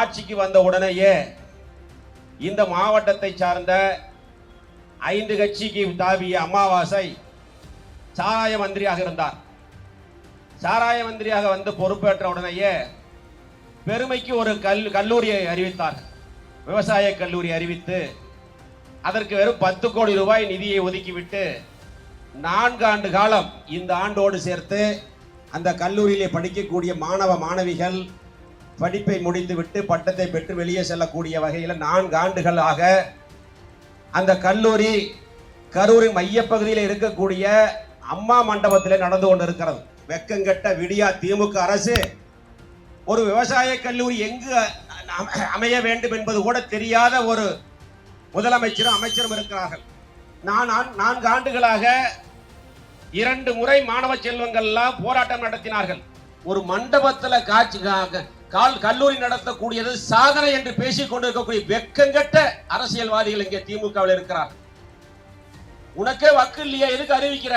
ஆட்சிக்கு வந்த உடனேயே இந்த மாவட்டத்தை சார்ந்த 5 கட்சிக்கு தாவிய அமாவாசை சாராய மந்திரியாக இருந்தார். சாராய மந்திரியாக வந்து பொறுப்பேற்ற உடனேயே பெருமைக்கு ஒரு கல்லூரியை அறிவித்தார். விவசாய கல்லூரி அறிவித்து அதற்கு வெறும் 10 கோடி ரூபாய் நிதியை ஒதுக்கிவிட்டு 4 ஆண்டு காலம் இந்த ஆண்டோடு சேர்த்து அந்த கல்லூரியிலே படிக்கக்கூடிய மாணவ மாணவிகள் படிப்பை முடித்துவிட்டு பட்டத்தை பெற்று வெளியே செல்லக்கூடிய வகையில் 4 ஆண்டுகளாக அந்த கல்லூரி கரூரின் மையப்பகுதியில் இருக்கக்கூடிய அம்மா மண்டபத்தில் நடந்து கொண்டிருக்கிறது. வெக்கங்கெட்ட விடியா திமுக அரசு ஒரு விவசாய கல்லூரி எங்கு அமைய வேண்டும் என்பது கூட தெரியாத ஒரு முதலமைச்சரும் அமைச்சரும் இருக்கிறார்கள். 4 ஆண்டுகளாக 2 முறை மாணவ செல்வங்கள் எல்லாம் போராட்டம் நடத்தினார்கள். ஒரு மண்டபத்தில் கல்லூரி நடத்தக்கூடியது சாதனை என்று பேசிக் கொண்டிருக்கக்கூடிய வெக்கங்கெட்ட அரசியல்வாதிகள் இங்கே திமுகவில் இருக்கிறார். உனக்கே வக்கு இல்லையா? எதுக்கு அறிவிக்கிற?